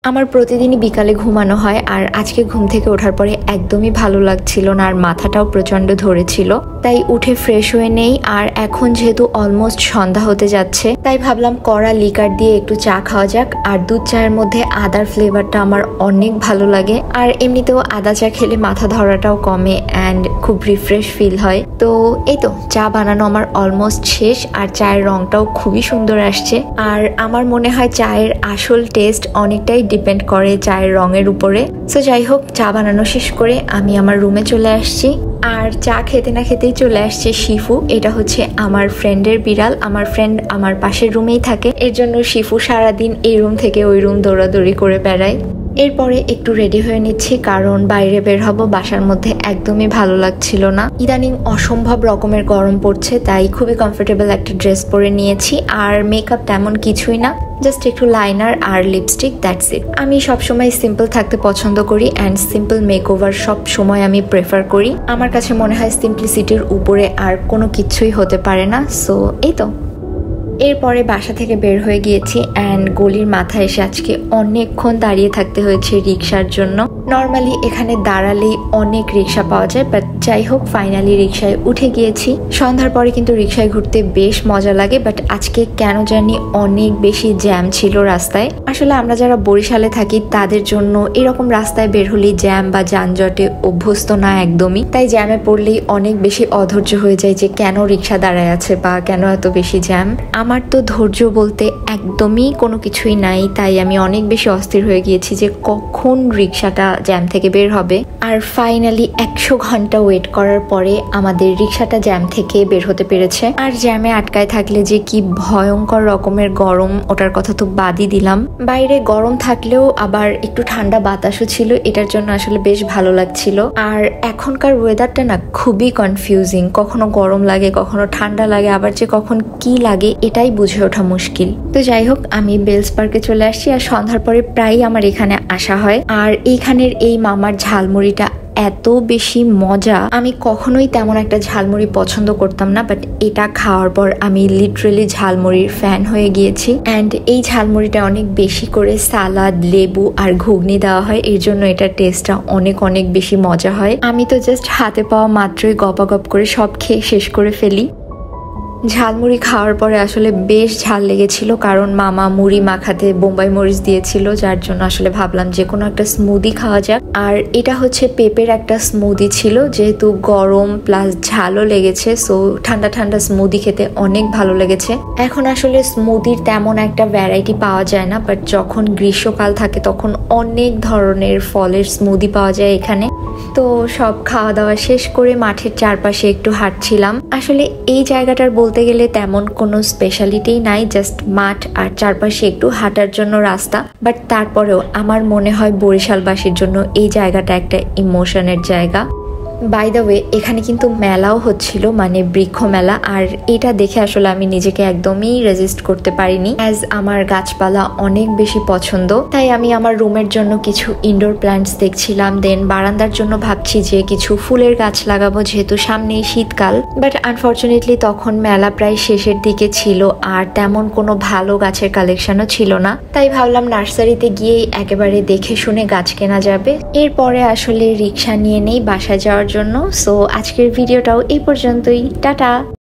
আমার প্রতিদিনই বিকালে ঘুমানো হয় আর আজকে ঘুম থেকে ওঠার পরে একদমই ভালো লাগছিল না আর মাথাটাও প্রচন্ড ধরেছিল, তাই উঠে ফ্রেশ হয়ে নেই। আর এখন যেহেতু অলমোস্ট সন্ধ্যা হতে যাচ্ছে তাই ভাবলাম কড়া লিকার দিয়ে একটু চা খাওয়া যাক। আর দুধ চায়ের মধ্যে আদার ফ্লেভারটা আমার অনেক ভালো লাগে আর এমনিতেও আদা চা খেলে মাথা ধরাটাও কমে অ্যান্ড খুব রিফ্রেশ ফিল হয়। তো এই তো চা বানানো আমার অলমোস্ট শেষ আর চায়ের রংটাও খুবই সুন্দর আসছে। আর আমার মনে হয় চায়ের আসল টেস্ট অনেকটাই ডিপেন্ড করে চায়ের রঙের উপরে। সো যাই হোক, চা বানানো শেষ করে আমি আমার রুমে চলে আসছি। আর চা খেতে না খেতেই চলে আসছে শিফু। এটা হচ্ছে আমার ফ্রেন্ডের বিড়াল। আমার ফ্রেন্ড আমার পাশের রুমেই থাকে, এর জন্য শিফু সারাদিন এই রুম থেকে ওই রুম দৌড়াদৌড়ি করে বেড়ায়। এরপরে একটু রেডি হয়ে নিচ্ছি কারণ বাইরে বের হব। বাসার মধ্যে একদমই ভালো লাগছিল না, ইদানিং অসম্ভব রকমের গরম পড়ছে, তাই খুবই কমফোর্টেবল একটা ড্রেস পরে নিয়েছি। আর মেকআপ তেমন কিছুই না, জাস্ট একটু লাইনার আর লিপস্টিক, দ্যাটস ইট। আমি সবসময় সিম্পল থাকতে পছন্দ করি অ্যান্ড সিম্পল মেকওভার সব সময় আমি প্রেফার করি। আমার কাছে মনে হয় সিম্পলিসিটির উপরে আর কোনো কিছুই হতে পারে না। সো এই তো এরপরে বাসা থেকে বের হয়ে গিয়েছি অ্যান্ড গলির মাথায় এসে আজকে অনেকক্ষণ দাঁড়িয়ে থাকতে হয়েছে রিক্সার জন্য। নর্মালি এখানে দাঁড়ালেই অনেক রিক্সা পাওয়া যায়, বাট যাই হোক ফাইনালি রিক্সায় উঠে গিয়েছি। সন্ধ্যার পরে কিন্তু রিক্সায় ঘুরতে বেশ মজা লাগে, বাট আজকে কেন জানি অনেক বেশি জ্যাম ছিল রাস্তায়। আসলে আমরা যারা বরিশালে থাকি তাদের জন্য এরকম রাস্তায় বের হলেই জ্যাম বা যানজটে অভ্যস্ত না একদমই, তাই জ্যামে পড়লেই অনেক বেশি অধৈর্য হয়ে যায় যে কেন রিক্সা দাঁড়ায় আছে বা কেন এত বেশি জ্যাম। আমার তো ধৈর্য বলতে একদমই কোনো কিছুই নাই, তাই আমি অনেক বেশি অস্থির হয়ে গিয়েছি যে কখন রিক্সাটা জ্যাম থেকে বের হবে। আর ফাইনালি 100 ঘন্টা ওয়েট করার পরে আমাদের রিক্সাটা জ্যাম থেকে বের হতে পেরেছে। আর জ্যামে আটকায় থাকলে যে কি ভয়ঙ্কর রকমের গরম, ওটার কথা তো বাদই দিলাম। বাইরে গরম থাকলেও আবার একটু ঠান্ডা বাতাসও ছিল, এটার জন্য আসলে বেশ ভালো লাগছিল। আর এখনকার ওয়েদারটা না খুবই কনফিউজিং, কখনো গরম লাগে কখনো ঠান্ডা লাগে, আবার যে কখন কি লাগে এটাই বুঝে ওঠা মুশকিল। তো যাই হোক, আমি বেলস পার্কে চলে আসছি আর সন্ধ্যার পরে প্রায়ই আমার এখানে আসা হয়। আর এইখানের এই মামার ঝালমুড়িটা এত বেশি মজা, আমি কখনোই তেমন একটা ঝালমুড়ি পছন্দ করতাম না, বাট এটা খাওয়ার পর আমি লিটারেলি ঝালমুড়ির ফ্যান হয়ে গিয়েছি। অ্যান্ড এই ঝালমুড়িটা অনেক বেশি করে সালাদ, লেবু আর ঘুগনি দেওয়া হয়, এর জন্য এটার টেস্টটা অনেক অনেক বেশি মজা হয়। আমি তো জাস্ট হাতে পাওয়া মাত্রই গপাগপ করে সব খেয়ে শেষ করে ফেলি। ঝালমুড়ি খাওয়ার পরে আসলে বেশ ঝাল লেগেছিল কারণ মামা মুড়ি মাখাতে বোম্বাই মরিচ দিয়েছিল, যার জন্য আসলে ভাবলাম যে কোনো একটা স্মুদি খাওয়া যাক। আর এটা হচ্ছে পেঁপের একটা স্মুদি ছিল, যেহেতু গরম প্লাস ঝালও লেগেছে, সো ঠান্ডা ঠান্ডা স্মুদি খেতে অনেক ভালো লেগেছে। এখন আসলে স্মুদির তেমন একটা ভ্যারাইটি পাওয়া যায় না, বাট যখন গ্রীষ্মকাল থাকে তখন অনেক ধরনের ফলের স্মুদি পাওয়া যায় এখানে। তো সব খাওয়া দাওয়া শেষ করে মাঠের চারপাশে একটু হাঁটছিলাম। আসলে এই জায়গাটার বলতে গেলে তেমন কোনো স্পেশালিটি নাই, জাস্ট মাঠ আর চারপাশে একটু হাঁটার জন্য রাস্তা। বাট তারপরেও আমার মনে হয় বরিশালবাসীর জন্য এই জায়গাটা একটা ইমোশনের জায়গা। বাই দ্য ওয়ে, এখানে কিন্তু মেলাও হচ্ছিল, মানে বৃক্ষ মেলা। আর এটা দেখে আসলে আমি নিজেকে একদমই রেজিস্ট করতে পারিনি, অ্যাজ আমার গাছপালা অনেক বেশি পছন্দ। তাই আমি আমার রুমের জন্য কিছু ইনডোর প্ল্যান্টস দেখছিলাম, দেন বারান্দার জন্য ভাবছি যে কিছু ফুলের গাছ লাগাবো যেহেতু সামনেই শীতকাল। বাট আনফর্চুনেটলি তখন মেলা প্রায় শেষের দিকে ছিল আর তেমন কোনো ভালো গাছের কালেকশনও ছিল না, তাই ভাবলাম নার্সারিতে গিয়েই একেবারে দেখে শুনে গাছ কেনা যাবে। এরপরে আসলে রিক্সা নিয়ে নেই বাসায় যাওয়ার জন্য। সো আজকের ভিডিওটাও এই পর্যন্তই, টাটা।